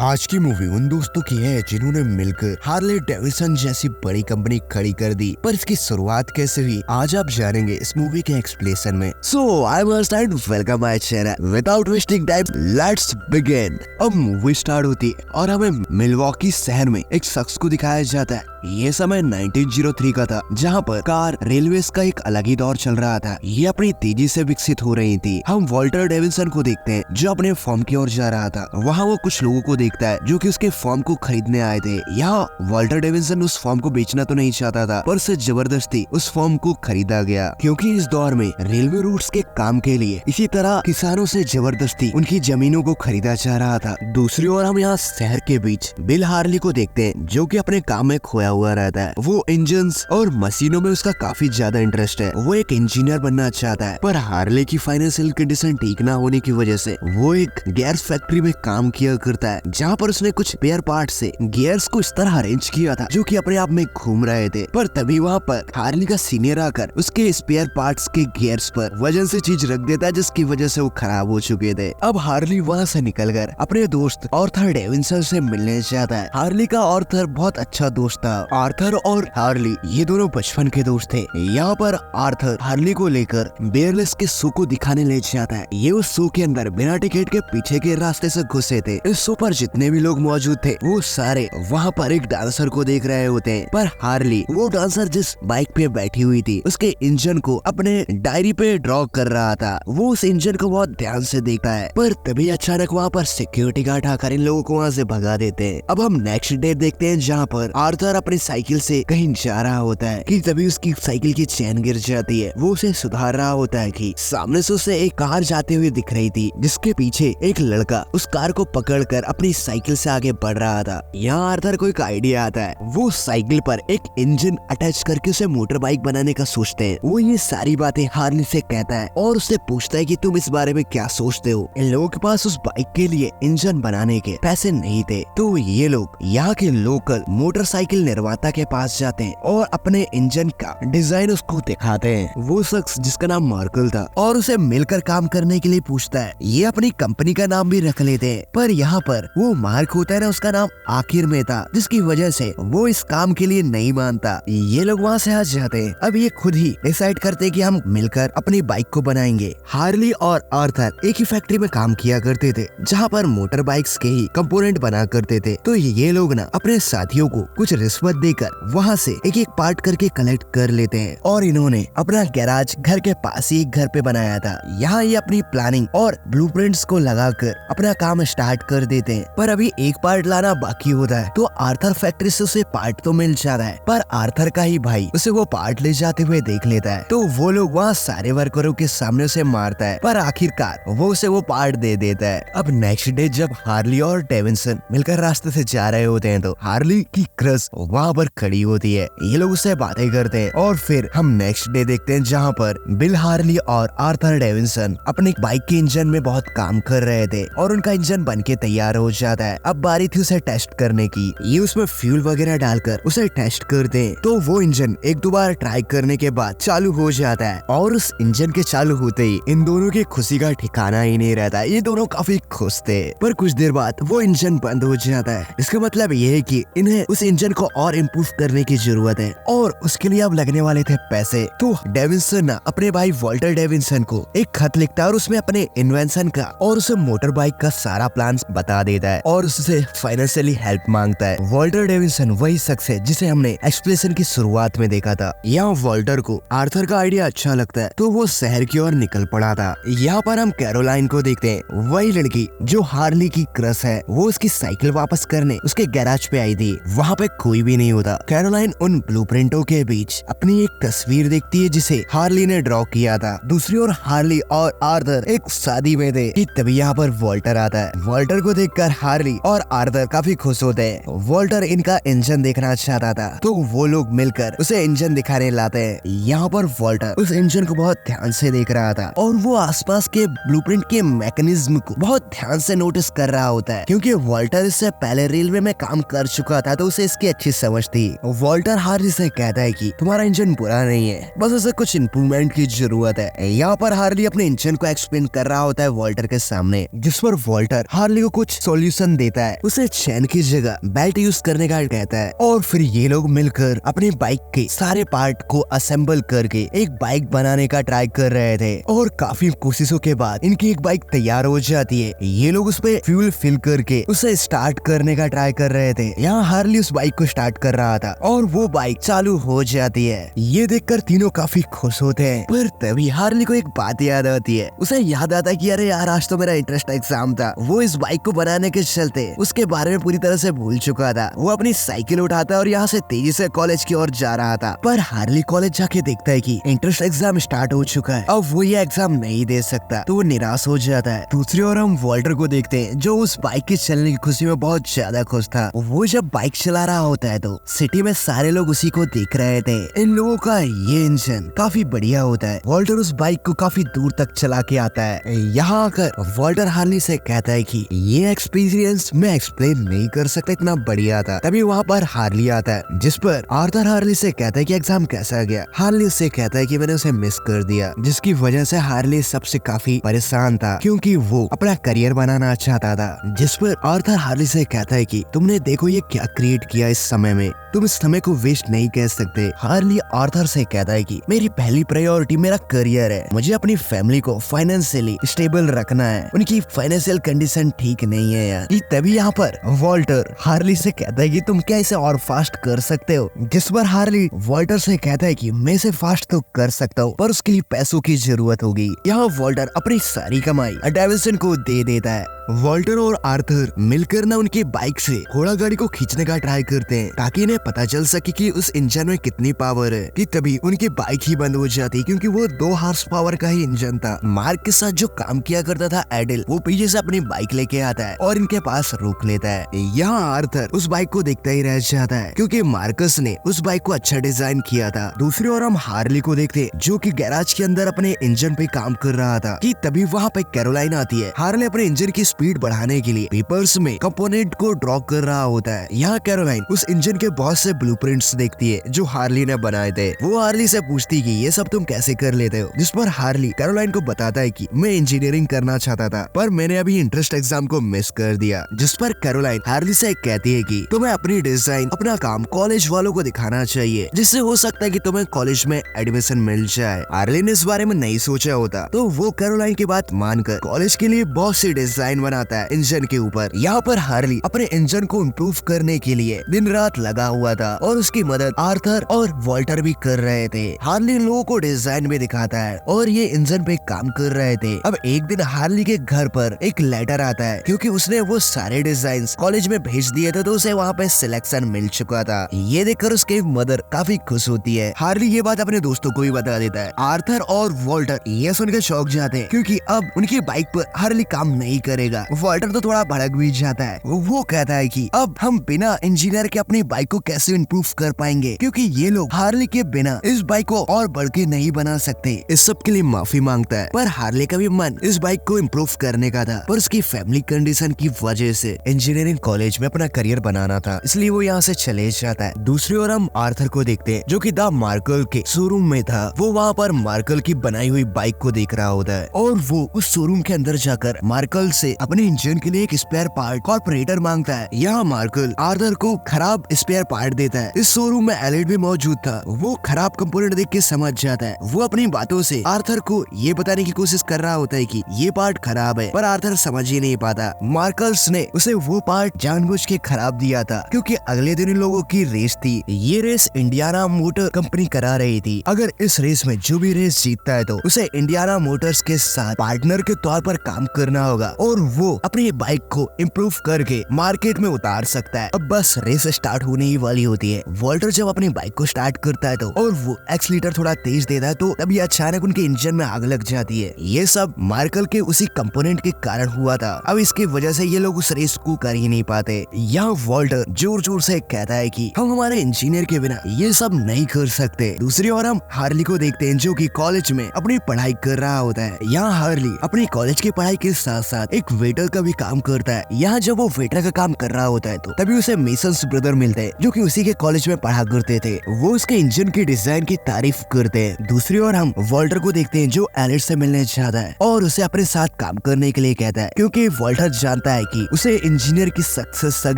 आज की मूवी उन दोस्तों की है जिन्होंने मिलकर हार्ले डेविडसन जैसी बड़ी कंपनी खड़ी कर दी। पर इसकी शुरुआत कैसे हुई आज आप जानेंगे इस मूवी के एक्सप्लेनेशन में। So I must and welcome my channel. Without wasting time let's begin. अब मूवी स्टार्ट होती है और हमें मिलवॉकी शहर में एक शख्स को दिखाया जाता है। ये समय 1903 का था, जहाँ पर कार रेलवे का एक अलग ही दौर चल रहा था। ये अपनी तेजी से विकसित हो रही थी। हम वॉल्टर डेविडसन को देखते हैं जो अपने फॉर्म की ओर जा रहा था। वहाँ वो कुछ लोगों को देखता है जो कि उसके फॉर्म को खरीदने आए थे। यहाँ वॉल्टर डेविडसन उस फॉर्म को बेचना तो नहीं चाहता था, पर उसे जबरदस्ती उस फॉर्म को खरीदा गया, क्योंकि इस दौर में रेलवे रूट्स के काम के लिए इसी तरह किसानों से जबरदस्ती उनकी जमीनों को खरीदा जा रहा था। दूसरी ओर हम यहाँ शहर के बीच बिल हार्ली को देखते हैं जो कि अपने काम में खोया हुआ रहता है। वो इंजन्स और मशीनों में उसका काफी ज्यादा इंटरेस्ट है। वो एक इंजीनियर बनना चाहता है, पर हार्ले की फाइनेंशियल कंडीशन ठीक ना होने की वजह से वो एक गियर्स फैक्ट्री में काम किया करता है, जहाँ पर उसने कुछ स्पेयर पार्ट से गियर्स को इस तरह अरेंज किया था जो कि अपने आप में घूम रहे थे। पर तभी वहाँ पर हार्ले का सीनियर आकर उसके स्पेयर पार्ट्स के गियर्स पर वजन से चीज रख देता है, जिसकी वजह से वो खराब हो चुके थे। अब हार्ले वहाँ से निकलकर अपने दोस्त आर्थर डेविडसन से मिलने जाता है। हार्ले का आर्थर बहुत अच्छा दोस्त था। आर्थर और हार्ले ये दोनों बचपन के दोस्त थे। यहाँ पर आर्थर हार्ले को लेकर बेयरलेस के शो को दिखाने ले जाता है। ये उस शो के अंदर बिना टिकट के पीछे के रास्ते से घुसे थे। इस शो पर जितने भी लोग मौजूद थे वो सारे वहाँ पर एक डांसर को देख रहे होते हैं। पर हार्ले वो डांसर जिस बाइक पे बैठी हुई थी उसके इंजन को अपने डायरी पे ड्रॉ कर रहा था। वो उस इंजन को बहुत ध्यान से देखता है, पर तभी अचानक वहाँ पर सिक्योरिटी गार्ड आकर इन लोगों को वहाँ से भगा देते हैं। अब हम नेक्स्ट डे देखते हैं जहाँ पर आर्थर अपनी साइकिल से कहीं जा रहा होता है कि तभी उसकी साइकिल की चेन गिर जाती है। वो उसे सुधार रहा होता है कि सामने से उसे एक कार जाते हुए दिख रही थी, जिसके पीछे एक लड़का उस कार को पकड़कर अपनी साइकिल से आगे बढ़ रहा था। यहाँ आर्थर को एक आइडिया आता है। वो साइकिल पर एक इंजन अटैच करके उसे मोटर बाइक बनाने का सोचते हैं। वो ये सारी बातें हार्ले से कहता है और उससे पूछता है कि तुम इस बारे में क्या सोचते हो। इन लोगों के पास उस बाइक के लिए इंजन बनाने के पैसे नहीं थे, तो ये लोग यहाँ के लोकल मोटरसाइकिल निर्माता के पास जाते हैं और अपने इंजन का डिजाइन उसको दिखाते हैं। वो शख्स जिसका नाम मार्कल था और उसे मिलकर काम करने के लिए पूछता है। ये अपनी कंपनी का नाम भी रख लेते हैं, पर यहाँ पर वो मार्क होता है ना, उसका नाम आखिर में था, जिसकी वजह से वो इस काम के लिए नहीं मानता। ये लोग वहाँ से आ जाते हैं। अब ये खुद ही डिसाइड करते हैं कि हम मिलकर अपनी बाइक को बनाएंगे। हार्ले और आर्थर एक ही फैक्ट्री में काम किया करते थे जहाँ पर मोटर बाइक्स के ही कंपोनेंट बना करते थे। तो ये लोग ना अपने साथियों को कुछ रिश्वत देकर वहाँ से एक एक पार्ट करके कलेक्ट कर लेते हैं और इन्होंने अपना गैराज घर के पास ही एक घर पे बनाया था। यहाँ ये अपनी प्लानिंग और ब्लूप्रिंट्स को लगाकर अपना काम स्टार्ट कर देते हैं। पर अभी एक पार्ट लाना बाकी होता है, तो आर्थर फैक्ट्री से उसे पार्ट तो मिल जाता है, पर आर्थर का ही भाई उसे वो पार्ट ले जाते हुए देख लेता है। तो वो लोग वहाँ सारे वर्करों के सामने उसे मारता है, पर आखिरकार वो उसे वो पार्ट दे देता है। अब नेक्स्ट डे जब हार्ले और डेविडसन मिलकर रास्ते से जा रहे होते हैं तो हार्ले की क्रश वहाँ पर खड़ी होती है। ये लोग उससे बातें करते हैं और फिर हम नेक्स्ट डे देखते हैं जहाँ पर बिल हार्ले और आर्थर डेविडसन अपनी बाइक के इंजन में बहुत काम कर रहे थे और उनका इंजन बनके तैयार हो जाता है। अब बारी थी उसे टेस्ट करने की। ये उसमें फ्यूल वगैरह डालकर उसे टेस्ट करते हैं, तो वो इंजन एक दो बार ट्राई करने के बाद चालू हो जाता है और उस इंजन के चालू होते ही इन दोनों की खुशी का ठिकाना ही नहीं रहता। ये दोनों काफी खुश थे, पर कुछ देर बाद वो इंजन बंद हो जाता है। इसका मतलब ये है कि इन्हें उस इंजन को और इम्प्रूव करने की जरूरत है और उसके लिए अब लगने वाले थे पैसे। तो डेविडसन ना अपने भाई वॉल्टर डेविडसन को एक खत लिखता है और उसमें अपने इन्वेंशन का और उसे मोटर बाइक का सारा प्लान बता देता है और उससे फाइनेंशियली हेल्प मांगता है। वॉल्टर डेविडसन वही शख्स है जिसे हमने एक्सप्लेनेशन की शुरुआत में देखा था। यहाँ वॉल्टर को आर्थर का आइडिया अच्छा लगता है, तो वो शहर की ओर निकल पड़ा था। यहाँ पर हम कैरोलाइन को देखते हैं, वही लड़की जो हार्ले की क्रश है। वो उसकी साइकिल वापस करने उसके गैराज पे आई थी। वहाँ पे कोई भी नहीं होता। कैरोलाइन उन ब्लूप्रिंटों के बीच अपनी एक तस्वीर देखती है जिसे हार्ले ने ड्रॉ किया था। दूसरी ओर हार्ले और आर्थर एक शादी में थे कि तभी यहाँ पर वॉल्टर आता है। वॉल्टर को देखकर हार्ले और आर्थर काफी खुश होते हैं। वॉल्टर इनका इंजन देखना चाहता था, तो वो लोग मिलकर उसे इंजन दिखाने लाते हैं। यहाँ पर वॉल्टर उस इंजन को बहुत ध्यान से देख रहा था और वो आसपास के ब्लूप्रिंट के मैकेनिज्म को बहुत ध्यान से नोटिस कर रहा होता है, क्योंकि वॉल्टर इससे पहले रेलवे में काम कर चुका था, तो उसे इसकी अच्छी समझती। वॉल्टर हार्ली से कहता है कि तुम्हारा इंजन बुरा नहीं है, बस उसे कुछ इम्प्रूवमेंट की जरूरत है। यहाँ पर हार्ली अपने इंजन को एक्सप्लेन कर रहा होता है वॉल्टर के सामने, जिस पर वॉल्टर हार्ली को कुछ सॉल्यूशन देता है। उसे चैन की जगह बेल्ट यूज करने का कहता है और फिर ये लोग मिलकर अपनी बाइक के सारे पार्ट को असेंबल करके एक बाइक बनाने का ट्राई कर रहे थे और काफी कोशिशों के बाद इनकी एक बाइक तैयार हो जाती है। ये लोग उस पे फ्यूल फिल करके उसे स्टार्ट करने का ट्राई कर रहे थे। यहाँ हार्ली उस बाइक को स्टार्ट कर रहा था और वो बाइक चालू हो जाती है। ये देखकर तीनों काफी खुश होते हैं, पर तभी हार्ली को एक बात याद आती है। उसे याद आता है कि अरे यार, आज तो मेरा इंटरेस्ट एग्जाम था। वो इस बाइक को बनाने के चलते उसके बारे में पूरी तरह से भूल चुका था। वो अपनी साइकिल उठाता है और यहाँ से तेजी से कॉलेज की ओर जा रहा था, पर हार्ली कॉलेज जाके देखता है कि इंटरेस्ट एग्जाम स्टार्ट हो चुका है। अब वो ये एग्जाम नहीं दे सकता, तो वो निराश हो जाता है। दूसरी ओर हम वॉल्टर को देखते हैं, जो उस बाइक के चलने की खुशी में बहुत ज्यादा खुश था। वो जब बाइक चला रहा होता है तो सिटी में सारे लोग उसी को देख रहे थे। इन लोगों का ये इंजन काफी बढ़िया होता है। वॉल्टर उस बाइक को काफी दूर तक चला के आता है। यहाँ आकर वॉल्टर हार्ली से कहता है कि ये एक्सपीरियंस मैं एक्सप्लेन नहीं कर सकता, इतना बढ़िया था। तभी वहाँ पर हार्ली आता है, जिस पर आर्थर हार्ली से कहता है कि एग्जाम कैसा गया। हार्ली उससे कहता है कि मैंने उसे मिस कर दिया, जिसकी वजह से हार्ली सबसे काफी परेशान था, क्योंकि वो अपना करियर बनाना चाहता था। जिस पर आर्थर हार्ली से कहता है कि तुमने देखो ये क्या क्रिएट किया इस समय में, तुम इस समय को वेस्ट नहीं कह सकते। हार्ली आर्थर से कहता है कि मेरी पहली प्रायोरिटी मेरा करियर है, मुझे अपनी फैमिली को फाइनेंशियली स्टेबल रखना है, उनकी फाइनेंशियल कंडीशन ठीक नहीं है यार। तभी यहाँ पर वॉल्टर हार्ली से कहता है कि तुम क्या इसे और फास्ट कर सकते हो, जिस पर हार्ली वॉल्टर से कहता है कि मैं इसे फास्ट तो कर सकता हूँ, पर उसके लिए पैसों की जरूरत होगी। यहाँ वॉल्टर अपनी सारी कमाई डेविसन को दे देता है। वॉल्टर और आर्थर मिलकर ना उनकी बाइक से घोड़ा गाड़ी को खींचने का ट्राई करते हैं, ताकि इन्हें पता चल सके कि उस इंजन में कितनी पावर है। कि तभी उनकी बाइक ही बंद हो जाती, क्योंकि वो 2 हॉर्स पावर का ही इंजन था। मार्क के साथ जो काम किया करता था एडल, वो पीछे से अपनी बाइक लेके आता है और इनके पास रोक लेता है। यहाँ आर्थर उस बाइक को देखता ही रह जाता है, क्योंकि मार्कस ने उस बाइक को अच्छा डिजाइन किया था। दूसरी ओर हम हार्ली को देखते, जो कि गैराज के अंदर अपने इंजन पे काम कर रहा था। कि तभी वहाँ पे कैरोलाइन आती है। हार्ली अपने इंजन की स्पीड बढ़ाने के लिए पेपर्स में कंपोनेंट को ड्रॉ कर रहा होता है। यहाँ कैरोलाइन उस इंजन के बहुत से ब्लूप्रिंट्स देखती है जो हार्ली ने बनाए थे। वो हार्ली से पूछती कि ये सब तुम कैसे कर लेते हो, जिस पर हार्ली कैरोलाइन को बताता है कि मैं इंजीनियरिंग करना चाहता था, पर मैंने अभी इंटरेस्ट एग्जाम को मिस कर दिया। जिस पर कैरोलाइन हार्ली से कहती है कि तुम्हें अपनी डिजाइन, अपना काम कॉलेज वालों को दिखाना चाहिए, जिससे हो सकता है कि तुम्हें कॉलेज में एडमिशन मिल जाए। हार्ली ने इस बारे में नहीं सोचा होता, तो वो कैरोलाइन की बात मानकर कॉलेज के लिए बहुत सी डिजाइन बनाता है इंजन के ऊपर। यहाँ पर हार्ली अपने इंजन को इम्प्रूव करने के लिए दिन रात लगा हुआ था और उसकी मदद आर्थर और वॉल्टर भी कर रहे थे। हार्ली इन लोगों को डिजाइन भी दिखाता है और ये इंजन पे काम कर रहे थे। अब एक दिन हार्ली के घर पर एक लेटर आता है, क्योंकि उसने वो सारे डिजाइन कॉलेज में भेज दिए थे, तो उसे वहाँ पे सिलेक्शन मिल चुका था। ये देखकर उसके मदर काफी खुश होती है। हार्ली ये बात अपने दोस्तों को भी बता देता है। आर्थर और वॉल्टर ये सुनकर चौंक जाते हैं, क्योंकि अब उनकी बाइक पर हार्ली काम नहीं करेगा। वॉल्टर तो थोड़ा भड़क भी जाता है। वो कहता है कि अब हम बिना इंजीनियर के अपनी बाइक को कैसे इम्प्रूव कर पाएंगे, क्योंकि ये लोग हार्ली के बिना इस बाइक को और बढ़ के नहीं बना सकते। इस सब के लिए माफी मांगता है, पर हार्ली का भी मन इस बाइक को इम्प्रूव करने का था, पर उसकी फैमिली कंडीशन की वजह से इंजीनियरिंग कॉलेज में अपना करियर बनाना था, इसलिए वो यहाँ से चले जाता है। दूसरी ओर हम आर्थर को देखते हैं, जो कि द मार्कल के शोरूम में था। वो वहाँ पर मार्कल की बनाई हुई बाइक को देख रहा होता है और वो उस शोरूम के अंदर जाकर मार्कल से अपने इंजन के लिए एक स्पेयर पार्ट कॉर्पोरेटर मांगता है। यहाँ मार्कल आर्थर को खराब स्पेयर पार्ट देता है। इस शोरूम में एलिट भी मौजूद था। वो खराब कंपोनेंट देख के समझ जाता है। वो अपनी बातों से आर्थर को ये बताने की कोशिश कर रहा होता है कि ये पार्ट खराब है, पर आर्थर समझ ही नहीं पाता। मार्कल्स ने उसे वो पार्ट जानबूझ के खराब दिया था, क्योंकि अगले दिन इन लोगों की रेस थी। ये रेस इंडियाना मोटर कंपनी करा रही थी। अगर इस रेस में जो भी रेस जीतता है तो उसे इंडियाना मोटर्स के साथ पार्टनर के तौर पर काम करना होगा और वो अपनी बाइक को इम्प्रूव करके मार्केट में उतार सकता है। अब बस रेस स्टार्ट होने ही वाली होती है। वॉल्टर जब अपनी बाइक को स्टार्ट करता है तो और वो एक्सीलेटर थोड़ा तेज देता है, तो तभी अचानक उनके इंजन में आग लग जाती है। ये सब मार्कल के उसी कंपोनेंट के कारण हुआ था। अब इसकी वजह से ये लोग उस रेस को कर ही नहीं पाते। यहाँ वॉल्टर जोर जोर से कहता है कि हम हमारे इंजीनियर के बिना ये सब नहीं कर सकते। दूसरी ओर हम हार्ली को देखते हैं, जो कि कॉलेज में अपनी पढ़ाई कर रहा होता है। यहाँ हार्ली अपनी कॉलेज की पढ़ाई के साथ साथ एक वेटर का भी काम करता है। यहाँ जब वो वेटर का काम कर रहा होता है तो तभी उसे मेसन्स ब्रदर मिलते हैं, जो जो कि उसी के कॉलेज में पढ़ा करते थे। वो उसके इंजन की डिजाइन की तारीफ करते हैं। दूसरी ओर हम वॉल्टर को देखते हैं जो एलिट से मिलने चाहता है और उसे अपने साथ काम करने के लिए कहता है, क्योंकि वॉल्टर जानता है कि उसे इंजीनियर की सख्त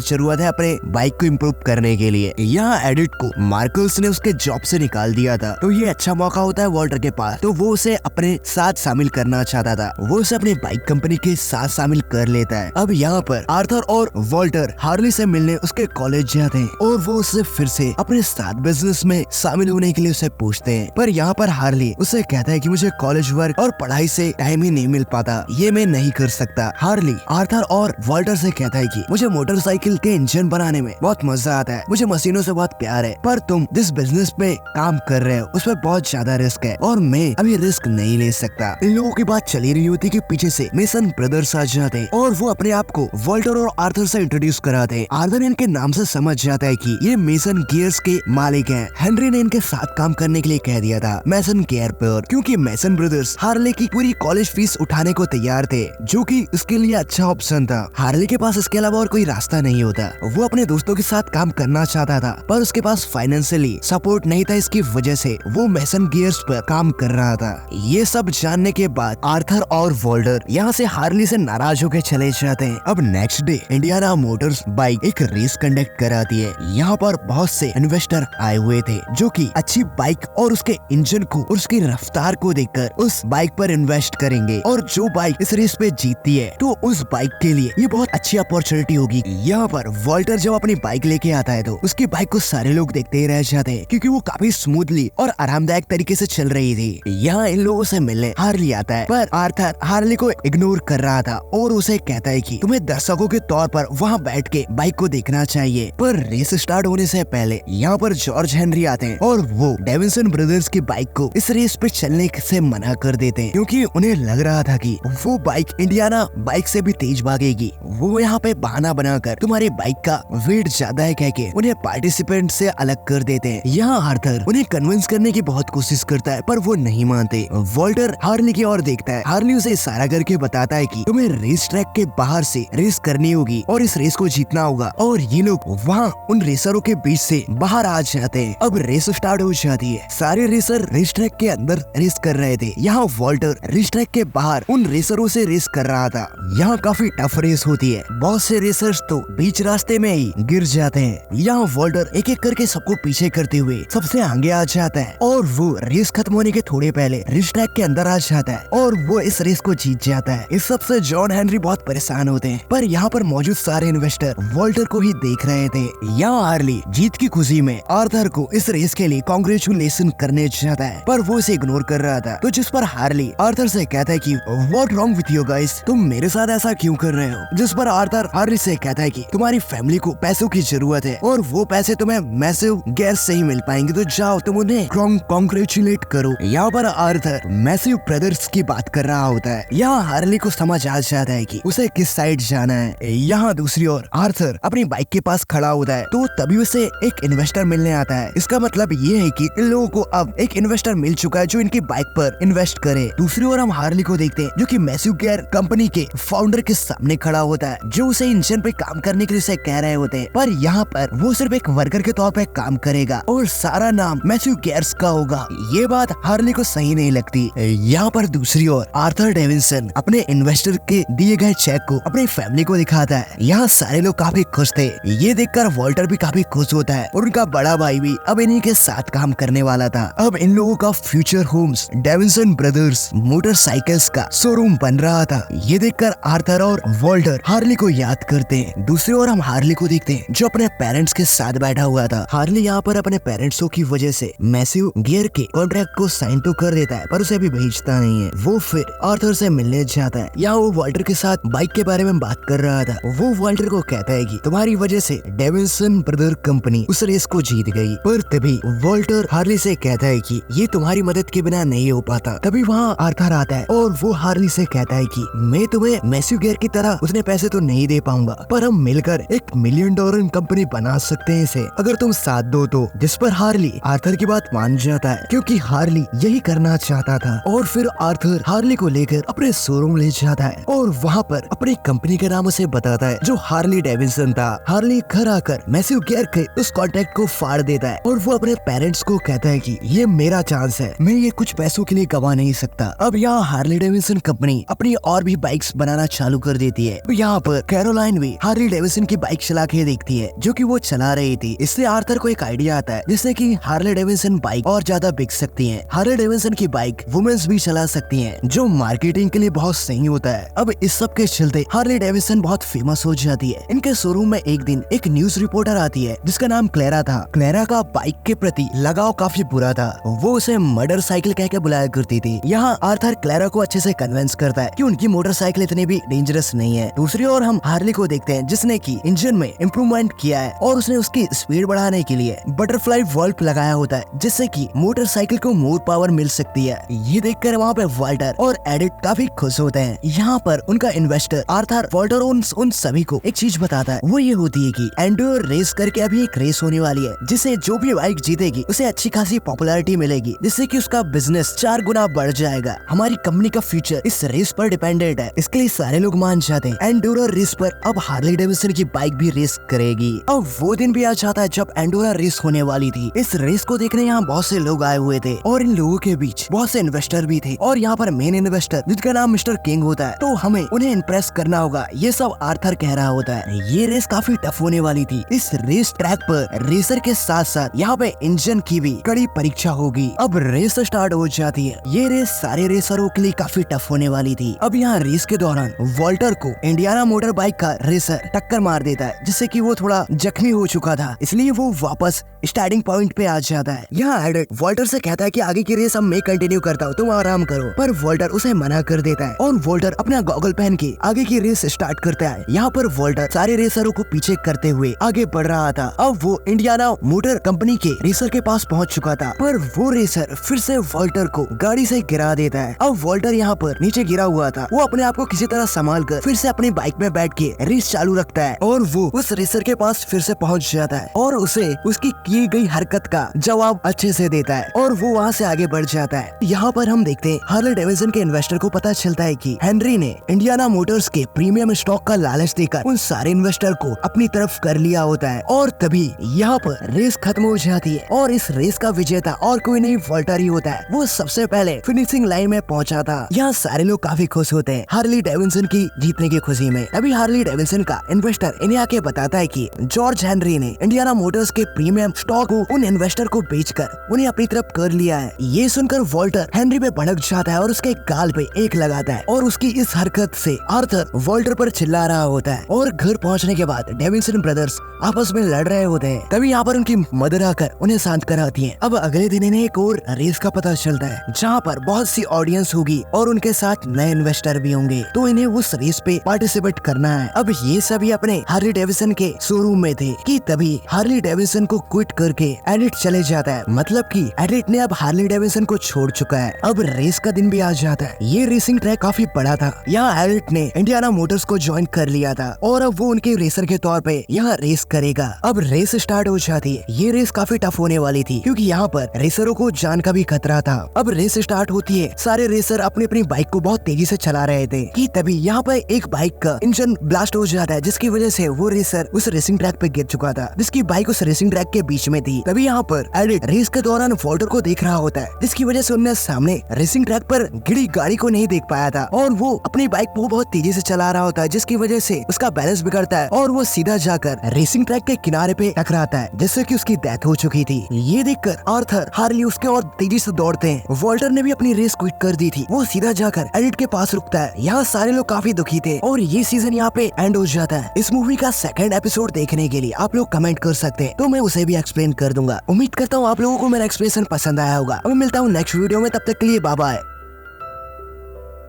जरूरत है अपने बाइक को इम्प्रूव करने के लिए। यहाँ एडिट को मार्कल्स ने उसके जॉब से निकाल दिया था, तो ये अच्छा मौका होता है वॉल्टर के पास, तो वो उसे अपने साथ शामिल करना चाहता था। वो उसे अपनी बाइक कंपनी के साथ शामिल कर लेता है। अब यहाँ पर आर्थर और वॉल्टर हार्ली से मिलने उसके कॉलेज जाते हैं और वो उससे फिर से अपने साथ बिजनेस में शामिल होने के लिए उसे पूछते हैं, पर यहाँ पर हार्ली उसे कहता है कि मुझे कॉलेज वर्क और पढ़ाई से टाइम ही नहीं मिल पाता, ये मैं नहीं कर सकता। हार्ली आर्थर और वॉल्टर से कहता है कि मुझे मोटरसाइकिल के इंजन बनाने में बहुत मजा आता है, मुझे मशीनों से बहुत प्यार है, पर तुम जिस बिजनेस पे काम कर रहे हो उसमें बहुत ज्यादा रिस्क है और मैं अभी रिस्क नहीं ले सकता। इन लोगों की बात चली रही होती कि पीछे से मेसन ब्रदर्स आ जाते हैं और वो अपने आप को वॉल्टर और आर्थर से इंट्रोड्यूस कराते हैं। आर्थर इनके नाम से समझ जाता है कि ये मेसन गियर्स के मालिक हैं। हेनरी ने इनके साथ काम करने के लिए कह दिया था मेसन गियर पर, क्योंकि मेसन ब्रदर्स हार्ले की पूरी कॉलेज फीस उठाने को तैयार थे, जो कि उसके लिए अच्छा ऑप्शन था। हार्ले के पास इसके अलावा और कोई रास्ता नहीं होता। वो अपने दोस्तों के साथ काम करना चाहता था, पर उसके पास फाइनेंशियली सपोर्ट नहीं था, इसकी वजह से वो मेसन गियर्स पर काम कर रहा था। ये सब जानने के बाद आर्थर और वॉल्टर यहाँ से हार्ली से नाराज होकर चले जाते हैं। अब next day Indiana Motors bike एक रेस कंडक्ट कराती है। यहाँ पर बहुत से इन्वेस्टर आए हुए थे जो कि अच्छी बाइक और उसके इंजन को और उसकी रफ्तार को देखकर उस बाइक पर इन्वेस्ट करेंगे, और जो बाइक इस रेस पे जीतती है तो उस बाइक के लिए ये बहुत अच्छी अपॉर्चुनिटी होगी। यहाँ पर वॉल्टर जब अपनी बाइक लेके आता है तो उसकी बाइक को सारे लोग देखते ही रह जाते हैं, क्योंकि वो काफी स्मूथली और आरामदायक तरीके से चल रही थी। यहाँ इन लोगों से मिलने हार्ली आता है, पर आर्थर हार्ली को इग्नोर कर रहा था और उसे कहता है कि तुम्हें दर्शकों के तौर पर वहाँ बैठ के बाइक को देखना चाहिए। पर रेस स्टार्ट होने से पहले यहाँ पर जॉर्ज हेनरी आते हैं और वो डेविसन ब्रदर्स की बाइक को इस रेस पे चलने से मना कर देते हैं, क्योंकि उन्हें लग रहा था कि वो बाइक इंडियाना बाइक से भी तेज भागेगी। वो यहाँ पे बहाना बनाकर तुम्हारी बाइक का वेट ज्यादा है कहके उन्हें पार्टिसिपेंट से अलग कर देते हैं। यहाँ आर्थर उन्हें कन्विंस करने की बहुत कोशिश करता है, पर वो नहीं मानते। वॉल्टर हार्ली की ओर देखता है। हार्ली उसे इशारा करके बताता है कि तुम्हें रेस ट्रैक के बाहर से रेस करनी होगी और इस रेस को जीतना होगा, और ये लोग वहाँ उन रेसरों के बीच से बाहर आ जाते हैं। अब रेस स्टार्ट हो जाती है। सारे रेसर रेस ट्रैक के अंदर रेस कर रहे थे, यहाँ वॉल्टर रेस ट्रैक के बाहर उन रेसरों से रेस कर रहा था। यहाँ काफी टफ रेस होती है, बहुत से रेसर्स तो बीच रास्ते में ही गिर जाते हैं। यहाँ वॉल्टर एक एक करके सबको पीछे करते हुए सबसे आगे आ जाता है और वो रेस खत्म होने के थोड़े पहले रेस ट्रैक के अंदर आ जाता है और वो इस रेस को जीत जाता है। इस सबसे जॉन हेनरी बहुत परेशान होते हैं, पर यहाँ पर मौजूद सारे इन्वेस्टर वॉल्टर को ही देख रहे थे। यहाँ हार्ली जीत की खुशी में आर्थर को इस रेस के लिए कांग्रेचुलेशन करने चाहता है, पर वो इसे इग्नोर कर रहा था, तो जिस पर हार्ली आर्थर से कहता है कि what wrong with you guys, तुम मेरे साथ ऐसा क्यों कर रहे हो। जिस पर आर्थर हार्ली से कहता है कि तुम्हारी फैमिली को पैसों की जरूरत है और वो पैसे तुम्हें मैसिव गैस से ही मिल पाएंगे, तो जाओ तुम उन्हें कांग्रेचुलेट करो। यहाँ पर आर्थर मैसिव ब्रदर्स की बात कर रहा होता है। यहाँ हार्ली को समझ आ जाता है कि उसे किस साइड जाना है। यहाँ दूसरी ओर आर्थर अपनी बाइक के पास खड़ा होता है, तो तभी उसे एक इन्वेस्टर मिलने आता है। इसका मतलब ये है कि इन लोगों को अब एक इन्वेस्टर मिल चुका है जो इनकी बाइक पर इन्वेस्ट करे। दूसरी ओर हम हार्ली को देखते हैं जो कि मैसिव गियर कंपनी के फाउंडर के सामने खड़ा होता है, जो उसे इंजन पे काम करने के लिए उसे कह रहे होते हैं, पर यहाँ पर वो सिर्फ एक वर्कर के तौर पे काम करेगा और सारा नाम मैसिव गियर्स का होगा। ये बात हार्ली को सही नहीं लगती। यहाँ पर दूसरी ओर आर्थर डेविसन अपने इन्वेस्टर के दिए गए चेक को अपनी फैमिली को दिखाता है। यहाँ सारे लोग काफी खुश थे। ये देखकर वॉल्टर भी काफी खुश होता है और उनका बड़ा भाई भी अब इन्हीं के साथ काम करने वाला था। अब इन लोगों का future homes Davidson brothers motorcycles का शोरूम बन रहा था। ये देखकर आर्थर और वॉल्टर हार्ली को याद करते हैं। दूसरी ओर हम हार्ली को देखते हैं जो अपने पेरेंट्स के साथ बैठा हुआ था। हार्ली यहाँ पर अपने पेरेंट्सों की वजह से मैसिव गियर के कॉन्ट्रैक्ट को साइन तो कर देता है, पर उसे भी भेजता नहीं है। वो फिर आर्थर से मिलने जाता है। यहाँ वो वॉल्टर के साथ बाइक के बारे में बात कर रहा था। वो वॉल्टर को कहता है कि तुम्हारी वजह से डेविसन ब्रदर कंपनी उस रेस को जीत गई, पर तभी वॉल्टर हार्ली से कहता है कि ये तुम्हारी मदद के बिना नहीं हो पाता। तभी वहाँ आर्थर आता है और वो हार्ली से कहता है कि मैं तुम्हें मैसिव गियर की तरह उतने पैसे तो नहीं दे पाऊंगा, पर हम मिलकर $1 मिलियन कंपनी बना सकते हैं इसे, अगर तुम साथ दो तो। जिस पर हार्ली आर्थर की बात मान जाता है, क्योंकि हार्ली यही करना चाहता था। और फिर आर्थर हार्ली को लेकर अपने शोरूम ले जाता है और वहाँ पर अपनी कंपनी के नाम उसे बताता है जो हार्ली डेविसन था। हार्ली घर आकर मैसिव गियर के उस कॉन्ट्रैक्ट को फाड़ देता है और वो अपने पेरेंट्स को कहता है कि ये मेरा चांस है, मैं ये कुछ पैसों के लिए गवा नहीं सकता। अब यहाँ हार्ले डेविडसन कंपनी अपनी और भी बाइक्स बनाना चालू कर देती है। यहाँ पर कैरोलाइन भी हार्ले डेविडसन की बाइक चला के देखती है जो कि वो चला रही थी। इससे आर्थर को एक आइडिया आता है जिससे कि हार्ले डेविडसन बाइक और ज्यादा बिक सकती है। हार्ले डेविडसन की बाइक वुमेन्स भी चला सकती हैं, जो मार्केटिंग के लिए बहुत सही होता है। अब इस सब के चलते हार्ले डेविडसन बहुत फेमस हो जाती है। इनके शोरूम में एक दिन एक न्यूज रिपोर्टर आती है जिसका नाम क्लेरा था। क्लेरा का बाइक के प्रति लगाव काफी बुरा था, वो उसे मर्डर साइकिल कह के बुलाया करती थी। यहाँ आर्थर क्लेरा को अच्छे से कन्विंस करता है कि उनकी मोटरसाइकिल इतनी भी डेंजरस नहीं है। दूसरी ओर हम हार्ले को देखते हैं जिसने की इंजन में इम्प्रूवमेंट किया है और उसने उसकी स्पीड बढ़ाने के लिए बटरफ्लाई वॉल्व लगाया होता है जिससे कि मोटरसाइकिल को मोर पावर मिल सकती है। ये देखकर वहाँ पे वाल्टर और एडिट काफी खुश होते हैं। यहाँ पर उनका इन्वेस्टर आर्थर वाल्टर उन सभी को एक चीज बताता है, वो ये होती है कि एंड्योर रेस करके अभी एक रेस होने वाली है जिसे जो भी बाइक जीतेगी उसे अच्छी खासी पॉपुलैरिटी मिलेगी जिससे कि उसका बिजनेस 4 गुना बढ़ जाएगा। हमारी कंपनी का फ्यूचर इस रेस पर डिपेंडेंट है, इसके लिए सारे लोग मान जाते हैं। एंडोरा रेस पर अब हार्ले डेविडसन की बाइक भी रेस करेगी। अब वो दिन भी आ जाता है जब एंडोरा रेस होने वाली थी। इस रेस को देखने यहाँ बहुत से लोग आए हुए थे और इन लोगों के बीच बहुत से इन्वेस्टर भी थे और यहाँ पर मेन इन्वेस्टर जिसका नाम मिस्टर किंग होता है, तो हमें उन्हें इम्प्रेस करना होगा, ये सब आर्थर कह रहा होता है। ये रेस काफी टफ होने वाली थी। इस रेस ट्रैक पर रेसर के साथ साथ यहाँ पे इंजन की भी कड़ी परीक्षा होगी। अब रेस स्टार्ट हो जाती है। ये रेस सारे रेसरों के लिए काफी टफ होने वाली थी। अब यहाँ रेस के दौरान वॉल्टर को इंडियाना मोटर बाइक का रेसर टक्कर मार देता है जिससे कि वो थोड़ा जख्मी हो चुका था, इसलिए वो वापस स्टार्टिंग पॉइंट पे आ जाता है। यहाँ एडिट वॉल्टर से कहता है कि आगे की रेस अब मैं कंटिन्यू करता हूँ, तुम आराम करो, पर वॉल्टर उसे मना कर देता है और वॉल्टर अपना गॉगल पहन के आगे की रेस स्टार्ट करता है। यहाँ पर वॉल्टर सारे रेसरों को पीछे करते हुए आगे बढ़ रहा था। अब वो इंडियाना मोटर कंपनी के रेसर के पास पहुँच चुका था, पर वो रेसर फिर से वॉल्टर को गाड़ी से गिरा देता है। अब वॉल्टर यहाँ पर नीचे गिरा हुआ था, वो अपने आप को किसी तरह संभाल कर फिर से अपनी बाइक में बैठ के रेस चालू रखता है और वो उस रेसर के पास फिर से पहुँच जाता है और उसे उसकी की गई हरकत का जवाब अच्छे से देता है और वो वहाँ से आगे बढ़ जाता है। यहाँ पर हम देखते हैं हार्ले डेविडसन के इन्वेस्टर को पता चलता है कि हेनरी ने इंडियाना मोटर्स के प्रीमियम स्टॉक का लालच देकर उन सारे इन्वेस्टर को अपनी तरफ कर लिया होता है और तभी यहाँ पर रेस खत्म हो जाती है और इस रेस का विजेता और कोई नहीं वॉल्टर ही होता है। वो सबसे पहले फिनिशिंग लाइन में पहुंचा था। यहाँ सारे लोग काफी खुश होते हैं हार्ले डेविडसन की जीतने की खुशी में। अभी हार्ले डेविडसन का इन्वेस्टर इन्हें आके बताता है कि जॉर्ज हेनरी ने इंडियाना मोटर्स के प्रीमियम स्टॉक को उन इन्वेस्टर को बेचकर उन्हें अपनी तरफ कर लिया है। ये सुनकर वॉल्टर हेनरी पे भड़क जाता है और उसके गाल पे एक लगाता है और उसकी इस हरकत से आर्थर वॉल्टर पर चिल्ला रहा होता है और घर पहुंचने के बाद डेविडसन ब्रदर्स आपस में लड़ रहे होते हैं। तभी यहाँ पर उनकी मदर आकर उन्हें शांत कराती है। अब अगले दिन इन्हें एक और रेस का पता चलता है जहाँ पर बहुत सी ऑडियंस होगी और उनके साथ नए इन्वेस्टर भी होंगे, तो इन्हें उस रेस पे पार्टिसिपेट करना है। अब ये सभी अपने हार्ले डेविडसन के शोरूम में थे कि तभी हार्ले डेविडसन को क्विट करके एडिट चले जाता है, मतलब कि एडिट ने अब हार्ले डेविडसन को छोड़ चुका है। अब रेस का दिन भी आ जाता है। ये रेसिंग ट्रैक काफी बड़ा था। यहाँ एडिट ने इंडियाना मोटर्स को ज्वाइन कर लिया था और अब वो उनके रेसर के तौर पे यहाँ रेस करेगा। अब रेस स्टार्ट हो जाती है। ये रेस काफी टफ होने वाली थी क्योंकि यहाँ पर रेसरों को जान का भी खतरा था। अब रेस स्टार्ट होती है। सारे रेसर अपनी अपनी बाइक को बहुत तेजी से चला रहे थे कि तभी यहाँ पर एक बाइक का इंजन ब्लास्ट हो जाता है जिसकी वजह से वो रेसर उस रेसिंग ट्रैक पे गिर चुका था जिसकी बाइक उस रेसिंग ट्रैक के बीच में थी। तभी यहाँ पर एडिट रेस के दौरान वॉल्टर को देख रहा होता है जिसकी वजह से उन्हें सामने रेसिंग ट्रैक पर गिरी गाड़ी को नहीं देख पाया था और वो अपनी बाइक को बहुत तेजी से चला रहा होता है जिसकी वजह से उसका बैलेंस बिगड़ता है और वो सीधा जाकर रेसिंग ट्रैक के किनारे पे टकराता है जिससे कि उसकी डेथ हो चुकी थी। ये देखकर आर्थर हार्ले उसके और तेजी से दौड़ते हैं। वॉल्टर ने भी अपनी रेस क्विट कर दी थी। वो सीधा जाकर एडिट के पास रुकता है। यहाँ सारे लोग काफी दुखी थे और ये सीजन यहाँ पे एंड हो जाता है। इस मूवी का सेकंड एपिसोड देखने के लिए आप लोग कमेंट कर सकते हैं तो मैं उसे भी एक्सप्लेन कर दूंगा। उम्मीद करता हूँ आप लोगों को मेरा एक्सप्लेनेशन पसंद आया होगा। अब मिलता हूँ नेक्स्ट वीडियो में, तब तक के लिए बाय बाय।